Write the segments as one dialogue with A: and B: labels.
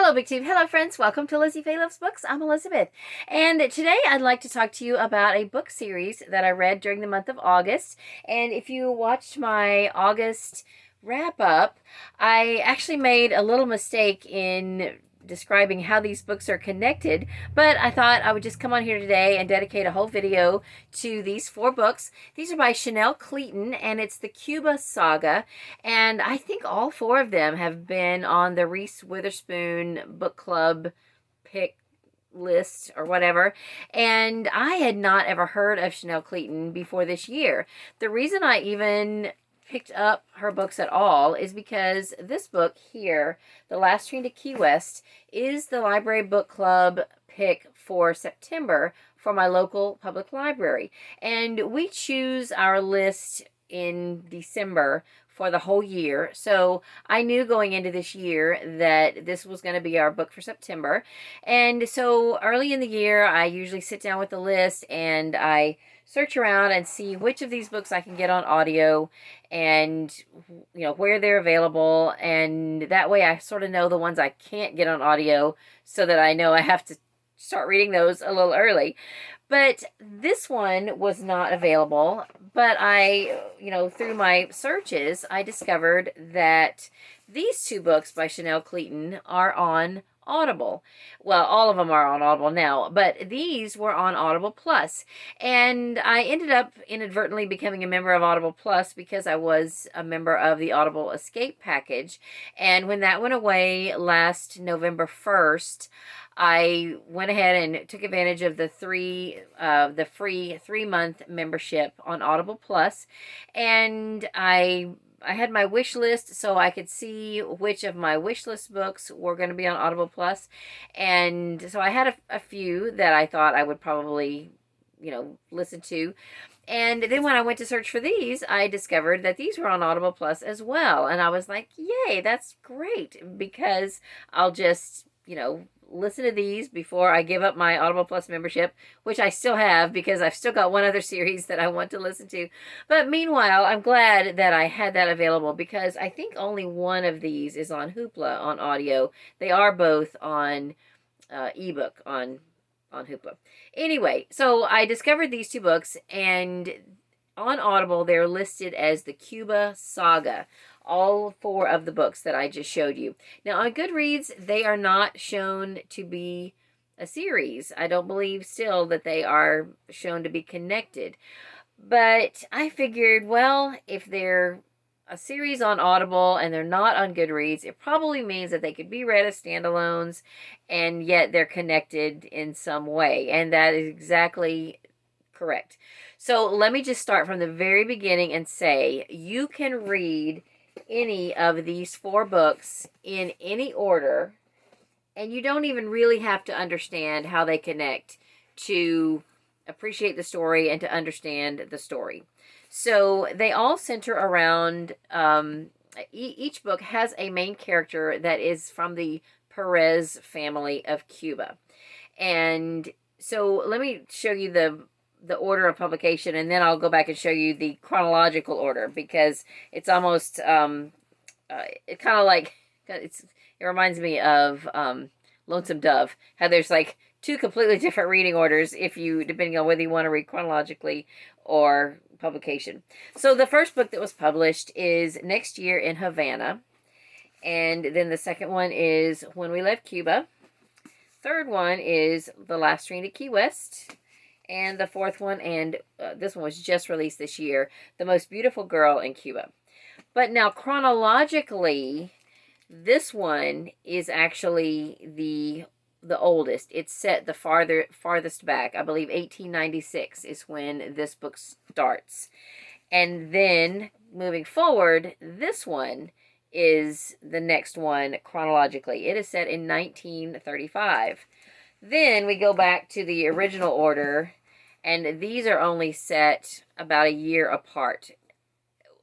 A: Hello, Big Tube. Hello, friends. Welcome to Lizzie Faye Loves Books. I'm Elizabeth. And today I'd like to talk to you about a book series that I read during the month of August. And if you watched my August wrap up, I actually made a little mistake in describing how these books are connected, but I thought I would just come on here today and dedicate a whole video to these four books. These are by Chanel Cleeton, and it's the Cuba Saga, and I think all four of them have been on the Reese Witherspoon book club pick list or whatever, and I had not ever heard of Chanel Cleeton before this year. The reason I even picked up her books at all is because this book here, The Last Train to Key West, is the library book club pick for September for my local public library. And we choose our list in December for the whole year. So I knew going into this year that this was going to be our book for September. And so early in the year, I usually sit down with the list and I search around and see which of these books I can get on audio and, you know, where they're available. And that way I sort of know the ones I can't get on audio so that I know I have to start reading those a little early. But this one was not available, but I, through my searches, I discovered that these two books by Chanel Cleeton are on Audible. Well, all of them are on Audible now, but these were on Audible Plus. And I ended up inadvertently becoming a member of Audible Plus because I was a member of the Audible Escape package. And when that went away last November 1st, I went ahead and took advantage of the free 3-month membership on Audible Plus, and I had my wish list so I could see which of my wish list books were going to be on Audible Plus. And so I had a few that I thought I would probably, listen to. And then when I went to search for these, I discovered that these were on Audible Plus as well. And I was like, yay, that's great, because I'll just, listen to these before I give up my Audible Plus membership, which I still have because I've still got one other series that I want to listen to. But meanwhile, I'm glad that I had that available because I think only one of these is on Hoopla on audio. They are both on ebook on Hoopla. Anyway, so I discovered these two books, and on Audible they're listed as the Cuba Saga. All four of the books that I just showed you. Now, on Goodreads, they are not shown to be a series. I don't believe still that they are shown to be connected. But I figured, well, if they're a series on Audible and they're not on Goodreads, it probably means that they could be read as standalones, and yet they're connected in some way. And that is exactly correct. So let me just start from the very beginning and say you can read any of these four books in any order, and you don't even really have to understand how they connect to appreciate the story and to understand the story. So they all center around, each book has a main character that is from the Perez family of Cuba. And so let me show you the order of publication, and then I'll go back and show you the chronological order, because it's almost it kind of like it reminds me of Lonesome Dove, how there's like two completely different reading orders depending on whether you want to read chronologically or publication. So the first book that was published is Next Year in Havana, and then the second one is When We Left Cuba. Third one is The Last Train to Key West. And the fourth one, and this one was just released this year, The Most Beautiful Girl in Cuba. But now, chronologically, this one is actually the oldest. It's set the farthest back. I believe 1896 is when this book starts. And then, moving forward, this one is the next one chronologically. It is set in 1935. Then we go back to the original order, and these are only set about a year apart,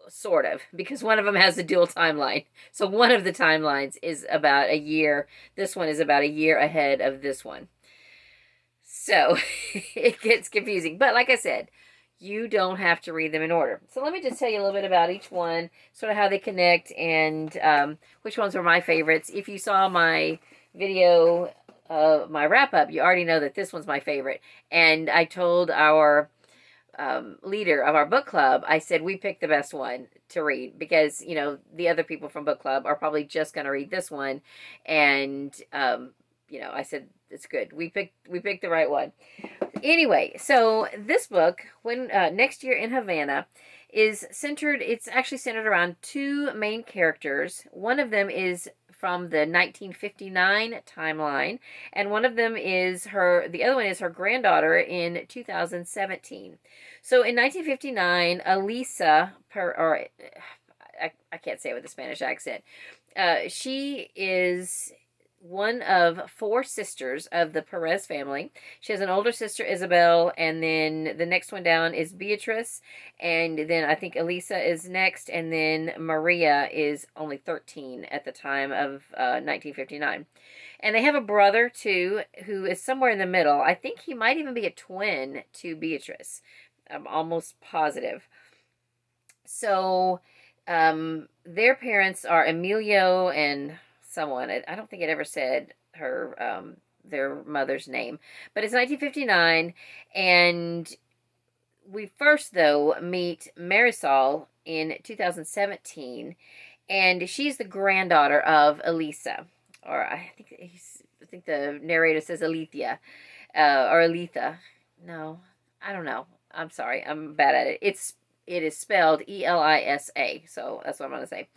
A: sort of, because one of them has a dual timeline. So one of the timelines is about a year. This one is about a year ahead of this one. So it gets confusing. But like I said, you don't have to read them in order. So let me just tell you a little bit about each one, sort of how they connect, and which ones were my favorites. If you saw my video, my wrap-up, you already know that this one's my favorite. And I told our leader of our book club, I said, we picked the best one to read because, you know, the other people from book club are probably just going to read this one. And, you know, I said, it's good. We picked the right one. Anyway, so this book, when Next Year in Havana, it's actually centered around two main characters. One of them is from the 1959 timeline, and the other one is her granddaughter in 2017. So in 1959, I can't say it with a Spanish accent. She is one of four sisters of the Perez family. She has an older sister, Isabel, and then the next one down is Beatrice, and then I think Elisa is next, and then Maria is only 13 at the time of 1959. And they have a brother, too, who is somewhere in the middle. I think he might even be a twin to Beatrice. I'm almost positive. So, their parents are Emilio and someone. I don't think it ever said their mother's name, but it's 1959, and we first though meet Marisol in 2017, and she's the granddaughter of Elisa, or I think the narrator says Alethea, or Aletha. No, I don't know. I'm sorry, I'm bad at it. It is spelled Elisa, so that's what I'm gonna say.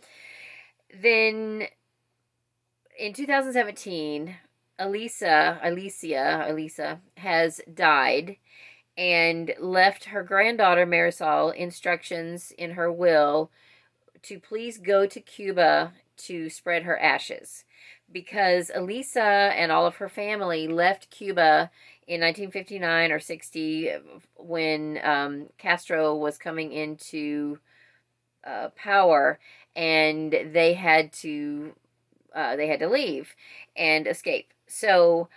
A: Then in 2017, Elisa has died and left her granddaughter Marisol instructions in her will to please go to Cuba to spread her ashes, because Elisa and all of her family left Cuba in 1959 or 60 when Castro was coming into power, and they had to leave and escape. So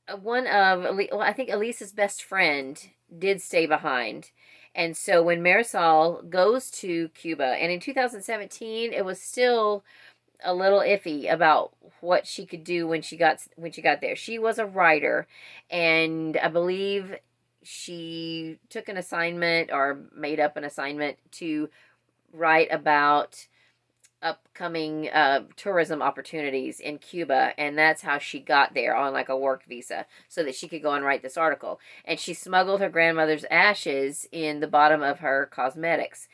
A: I think Elisa's best friend did stay behind. And so when Marisol goes to Cuba, and in 2017, it was still a little iffy about what she could do when she got there. She was a writer, and I believe she took an assignment or made up an assignment to write about upcoming tourism opportunities in Cuba, and that's how she got there, on like a work visa, so that she could go and write this article. And she smuggled her grandmother's ashes in the bottom of her cosmetics.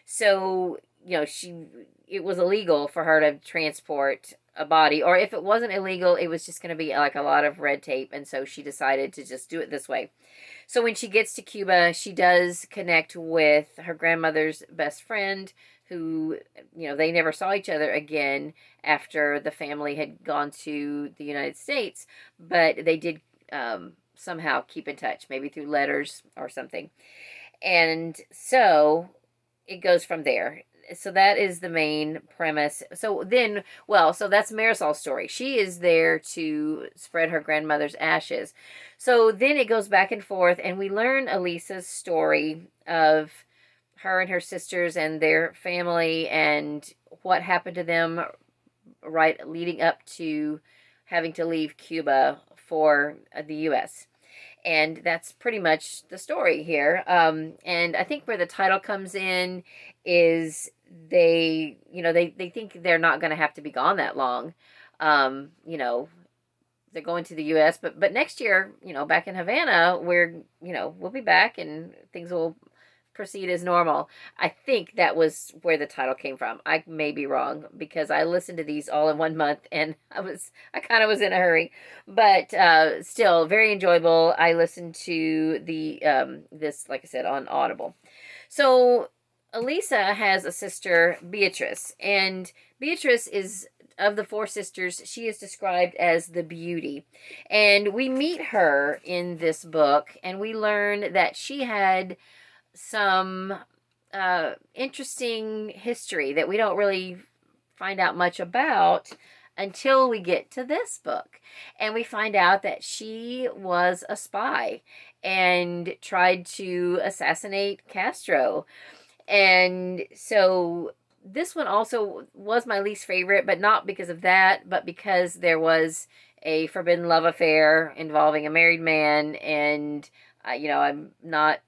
A: So, you know, it was illegal for her to transport a body, or if it wasn't illegal, it was just going to be like a lot of red tape, and so she decided to just do it this way. So when she gets to Cuba, she does connect with her grandmother's best friend, who, you know, they never saw each other again after the family had gone to the United States, but they did somehow keep in touch, maybe through letters or something. And so it goes from there. So that is the main premise. So that's Marisol's story. She is there to spread her grandmother's ashes. So then it goes back and forth, and we learn Elisa's story of her and her sisters and their family and what happened to them right leading up to having to leave Cuba for the U.S. And that's pretty much the story here. And I think where the title comes in is they think they're not going to have to be gone that long. They're going to the U.S., but next year, back in Havana, we'll be back and things will proceed as normal. I think that was where the title came from. I may be wrong, because I listened to these all in 1 month, and I kind of was in a hurry, but still very enjoyable. I listened to this, like I said, on Audible. So Elisa has a sister, Beatrice, and Beatrice is, of the four sisters, she is described as the beauty. And we meet her in this book, and we learn that she had some interesting history that we don't really find out much about until we get to this book. And we find out that she was a spy and tried to assassinate Castro. And so this one also was my least favorite, but not because of that, but because there was a forbidden love affair involving a married man, and I'm not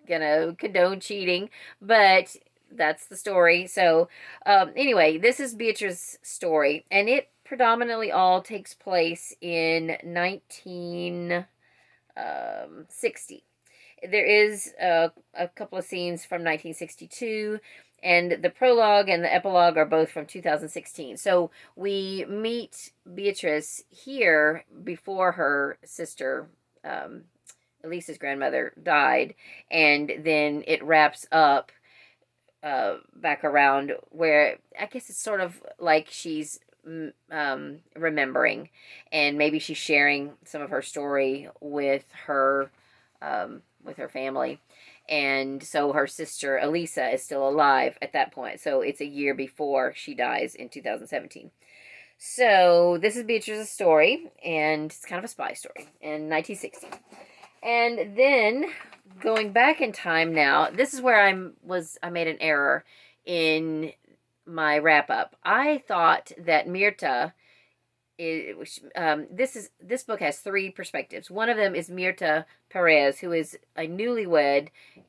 A: gonna condone cheating, but that's the story. So, anyway, this is Beatrice's story, and it predominantly all takes place in 1960. There is a couple of scenes from 1962, and the prologue and the epilogue are both from 2016. So we meet Beatrice here before her sister, Elisa's grandmother, died, and then it wraps up back around where I guess it's sort of like she's remembering, and maybe she's sharing some of her story with her family. And so her sister Elisa is still alive at that point. So it's a year before she dies in 2017. So this is Beatrice's story, and it's kind of a spy story in 1960. And then going back in time now, this is where I made an error in my wrap up. I thought that Mirta this book has three perspectives. One of them is Mirta Perez, who is a newlywed,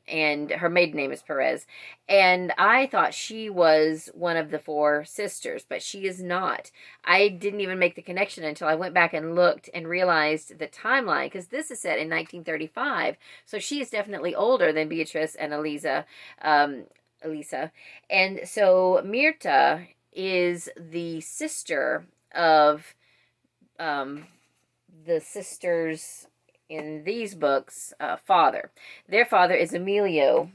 A: and her maiden name is Perez. And I thought she was one of the four sisters, but she is not. I didn't even make the connection until I went back and looked and realized the timeline, because this is set in 1935. So she is definitely older than Beatrice and Elisa. And so Mirta is the sister of the sisters in these books' father. Their father is Emilio.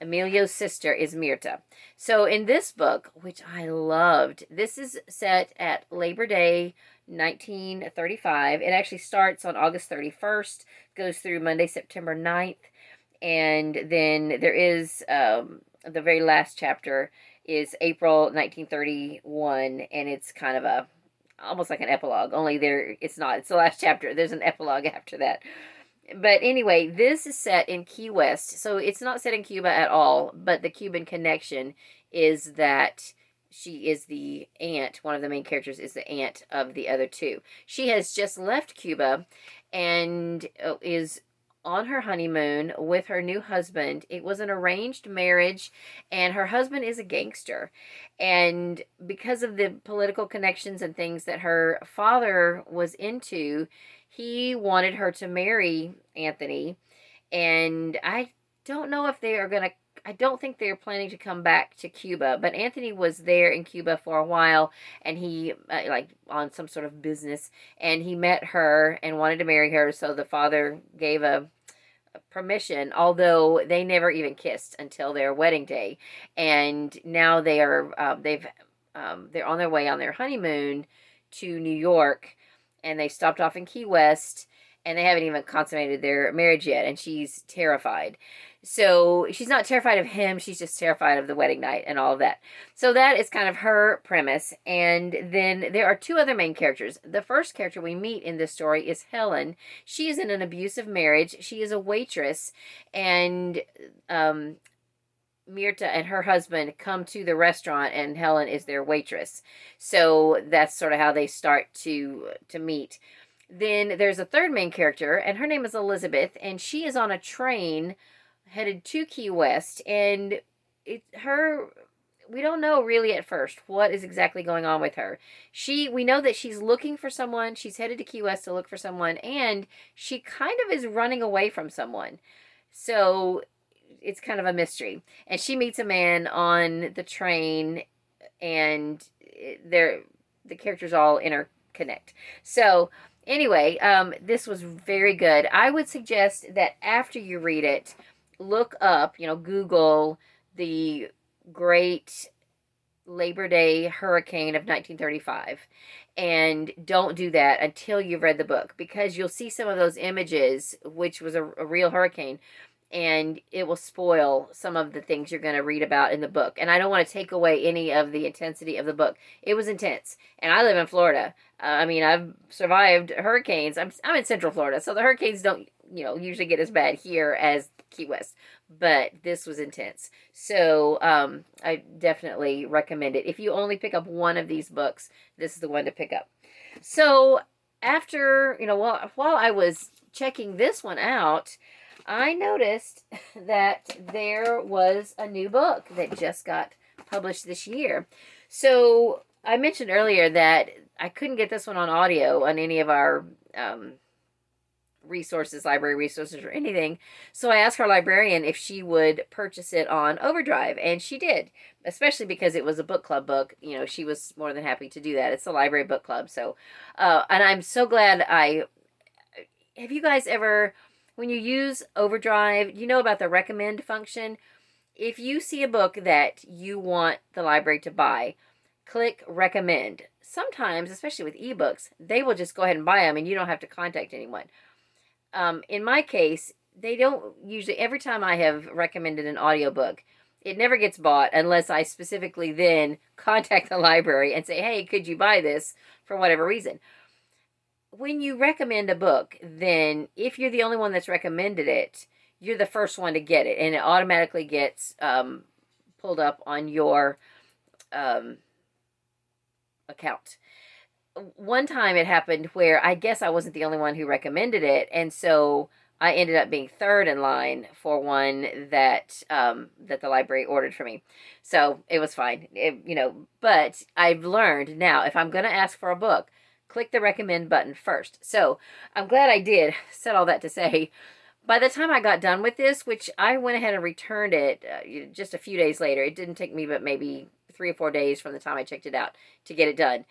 A: Emilio's sister is Mirta. So in this book, which I loved, this is set at Labor Day 1935. It actually starts on August 31st, goes through Monday, September 9th, and then there is the very last chapter is April 1931, and it's kind of a almost like an epilogue, only it's not. It's the last chapter. There's an epilogue after that. But anyway, this is set in Key West. So it's not set in Cuba at all, but the Cuban connection is that she is the aunt. One of the main characters is the aunt of the other two. She has just left Cuba and is on her honeymoon with her new husband. It was an arranged marriage, and her husband is a gangster. And because of the political connections and things that her father was into, he wanted her to marry Anthony. And I don't know if they are going to, I don't think they're planning to come back to Cuba, but Anthony was there in Cuba for a while, and he, like, on some sort of business, and he met her and wanted to marry her, so the father gave a permission, although they never even kissed until their wedding day. And now they are, they're on their way on their honeymoon to New York, and they stopped off in Key West, and they haven't even consummated their marriage yet, and she's terrified. So she's not terrified of him, she's just terrified of the wedding night and all of that. So that is kind of her premise. And then there are two other main characters. The first character we meet in this story is Helen. She is in an abusive marriage. She is a waitress, and Mirta and her husband come to the restaurant, and Helen is their waitress. So that's sort of how they start to meet. Then there's a third main character, and her name is Elizabeth, and she is on a train headed to Key West, and we don't know really at first what is exactly going on with her. We know that she's looking for someone, she's headed to Key West to look for someone, and she kind of is running away from someone. So it's kind of a mystery. And she meets a man on the train, and the characters all interconnect. So anyway, this was very good. I would suggest that after you read it, look up, Google the Great Labor Day Hurricane of 1935. And don't do that until you've read the book, because you'll see some of those images, which was a real hurricane, and it will spoil some of the things you're going to read about in the book. And I don't want to take away any of the intensity of the book. It was intense. And I live in Florida. I've survived hurricanes. I'm in Central Florida, so the hurricanes don't usually get as bad here as Key West, but this was intense. So I definitely recommend it. If you only pick up one of these books, this is the one to pick up. So after, while I was checking this one out, I noticed that there was a new book that just got published this year. So I mentioned earlier that I couldn't get this one on audio on any of our resources, library resources or anything. So I asked our librarian if she would purchase it on Overdrive, and she did, especially because it was a book club book. She was more than happy to do that. It's a library book club. So, and I'm so glad have you guys ever, when you use Overdrive, you know about the recommend function? If you see a book that you want the library to buy, click recommend. Sometimes, especially with ebooks, they will just go ahead and buy them and you don't have to contact anyone. In my case, they don't usually, every time I have recommended an audiobook, it never gets bought unless I specifically then contact the library and say, hey, could you buy this for whatever reason? When you recommend a book, then if you're the only one that's recommended it, you're the first one to get it, and it automatically gets pulled up on your account. One time it happened where I guess I wasn't the only one who recommended it, and so I ended up being third in line for one that that the library ordered for me. So it was fine, but I've learned now, if I'm going to ask for a book, click the recommend button first. So I'm glad I did. Said all that to say, by the time I got done with this, which I went ahead and returned it just a few days later, it didn't take me but maybe 3 or 4 days from the time I checked it out to get it done.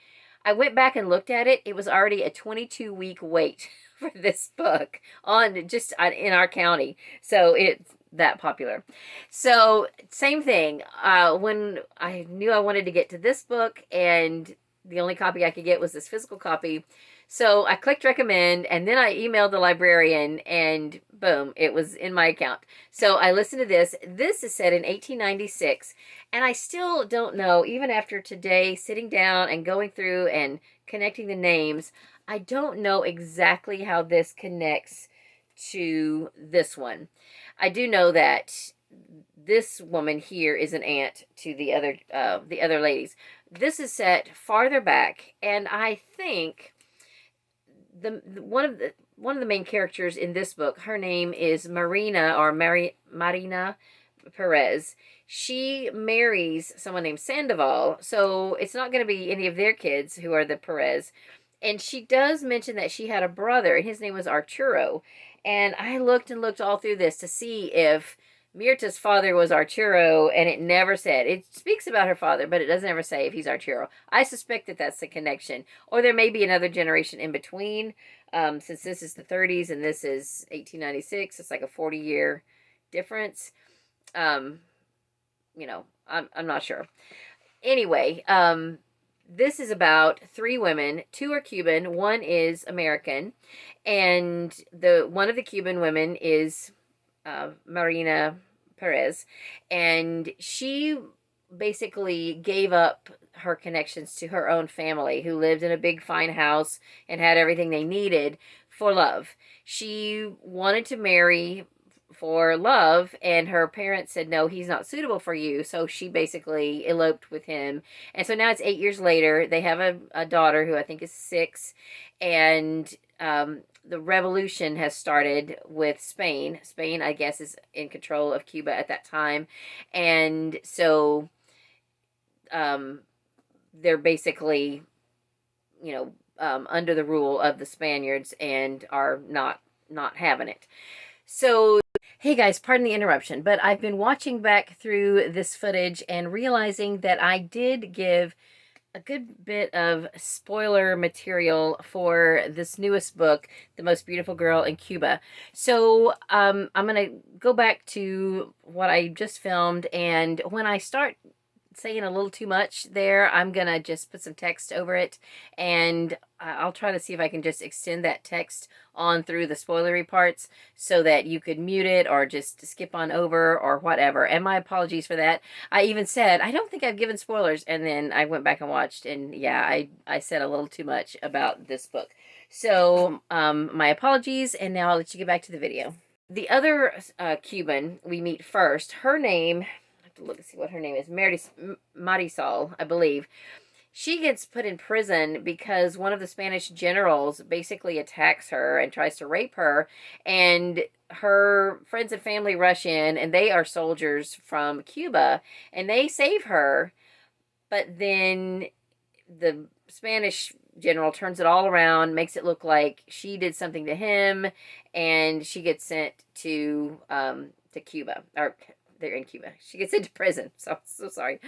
A: I went back and looked at it. It was already a 22-week wait for this book in our county. So it's that popular. So same thing. When I knew I wanted to get to this book, and the only copy I could get was this physical copy, so I clicked recommend, and then I emailed the librarian, and boom, it was in my account. So I listened to this. This is set in 1896, and I still don't know, even after today, sitting down and going through and connecting the names, I don't know exactly how this connects to this one. I do know that this woman here is an aunt to the other ladies. This is set farther back, and I think one of the main characters in this book, her name is Marina Perez. She marries someone named Sandoval, so it's not going to be any of their kids who are the Perez. And she does mention that she had a brother, and his name was Arturo. And I looked and looked all through this to see if Mirta's father was Arturo, and it never said. It speaks about her father, but it doesn't ever say if he's Arturo. I suspect that that's the connection. Or there may be another generation in between, since this is the 30s and this is 1896. It's like a 40-year difference. I'm not sure. Anyway, this is about 3 women. 2 are Cuban, 1 is American, and one of the Cuban women is Marina Perez, and she basically gave up her connections to her own family, who lived in a big fine house and had everything they needed, for love. She wanted to marry for love, and her parents said, no, he's not suitable for you, so she basically eloped with him. And so now it's 8 years later. They have a daughter who I think is 6, and the revolution has started with Spain. Spain, I guess, is in control of Cuba at that time. And so they're basically, under the rule of the Spaniards and are not having it. So, hey guys, pardon the interruption, but I've been watching back through this footage and realizing that I did give a good bit of spoiler material for this newest book, The Most Beautiful Girl in Cuba. So I'm going to go back to what I just filmed, and when I start saying a little too much there, I'm going to just put some text over it, and I'll try to see if I can just extend that text on through the spoilery parts so that you could mute it or just skip on over or whatever. And my apologies for that. I even said, I don't think I've given spoilers, and then I went back and watched, and yeah, I said a little too much about this book. So, my apologies, and now I'll let you get back to the video. The other Cuban we meet first, her name, I have to look and see what her name is, Marisol, I believe. She gets put in prison because one of the Spanish generals basically attacks her and tries to rape her, and her friends and family rush in, and they are soldiers from Cuba, and they save her, but then the Spanish general turns it all around, makes it look like she did something to him, and she gets sent to Cuba, or they're in Cuba. She gets into prison. So sorry.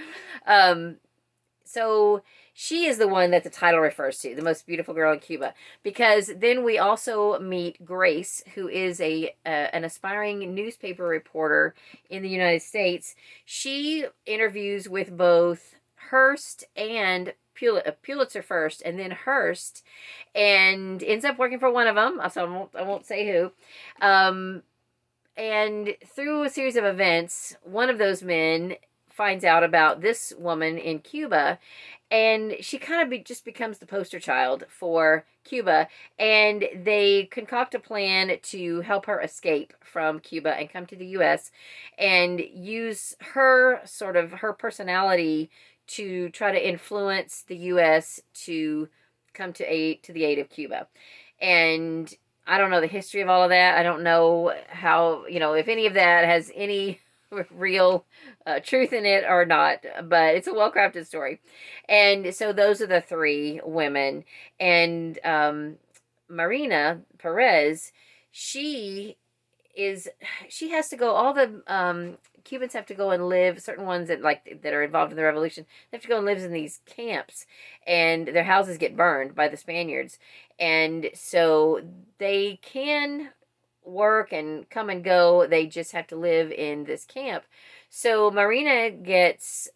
A: So she is the one that the title refers to, the most beautiful girl in Cuba, because then we also meet Grace, who is an aspiring newspaper reporter in the United States. She interviews with both Hearst and Pulitzer first, and then Hearst, and ends up working for one of them. So I won't say who. And through a series of events, one of those men finds out about this woman in Cuba, and she kind of just becomes the poster child for Cuba, and they concoct a plan to help her escape from Cuba and come to the U.S. and use her personality to try to influence the U.S. to come to the aid of Cuba. And I don't know the history of all of that. I don't know how, if any of that has any real truth in it or not, but it's a well-crafted story. And so those are the three women. And Marina Perez, she has to go, all the Cubans have to go and live, certain ones that are involved in the revolution, they have to go and live in these camps, and their houses get burned by the Spaniards. And so they can work and come and go, they just have to live in this camp. So Marina gets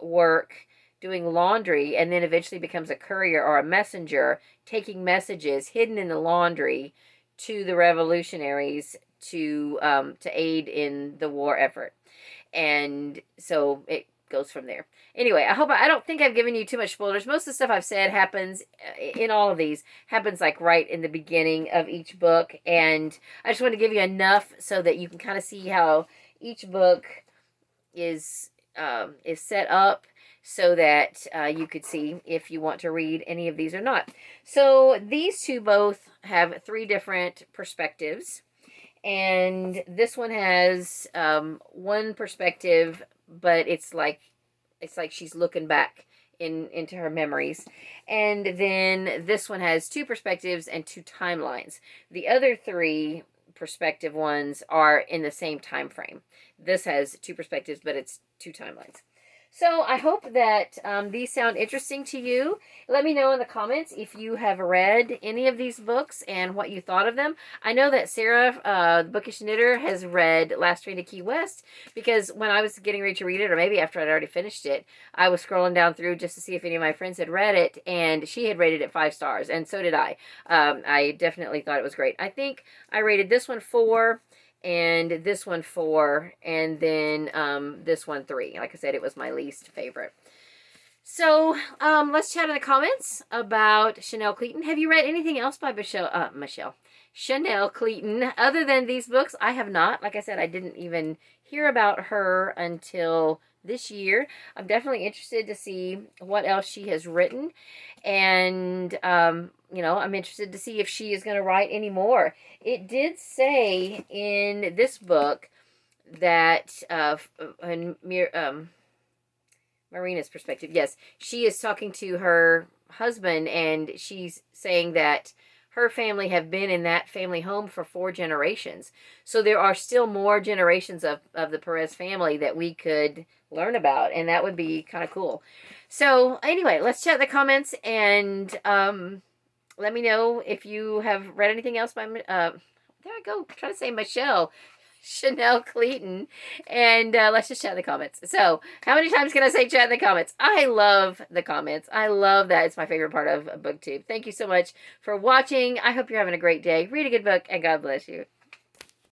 A: work doing laundry, and then eventually becomes a courier or a messenger, taking messages hidden in the laundry to the revolutionaries to aid in the war effort. And so it goes from there. Anyway, I don't think I've given you too much spoilers. Most of the stuff I've said happens in all of these, happens like right in the beginning of each book. And I just want to give you enough so that you can kind of see how each book is set up, so that you could see if you want to read any of these or not. So these two both have 3 different perspectives. And this one has one perspective, but it's like she's looking back into her memories. And then this one has 2 perspectives and 2 timelines. The other 3 perspective ones are in the same time frame. This has 2 perspectives, but it's 2 timelines. So I hope that these sound interesting to you. Let me know in the comments if you have read any of these books and what you thought of them. I know that Sarah, the Bookish Knitter, has read Last Train to Key West, because when I was getting ready to read it, or maybe after I'd already finished it, I was scrolling down through just to see if any of my friends had read it, and she had rated it 5 stars, and so did I. I definitely thought it was great. I think I rated this one 4, and this one 4, and then this one 3. Like I said, it was my least favorite. So let's chat in the comments about Chanel Cleeton. Have you read anything else by Chanel Cleeton other than these books? I have not. Like I said, I didn't even hear about her until this year. I'm definitely interested to see what else she has written, and I'm interested to see if she is going to write any more. It did say in this book that Marina's perspective, yes, she is talking to her husband, and she's saying that her family have been in that family home for 4 generations. So there are still more generations of the Perez family that we could learn about, and that would be kind of cool. So anyway, let's chat in the comments, and let me know if you have read anything else by, there I go, trying to say Michelle. Chanel Cleeton. And let's just chat in the comments. So, how many times can I say chat in the comments? I love the comments. I love that. It's my favorite part of BookTube. Thank you so much for watching. I hope you're having a great day. Read a good book, and God bless you.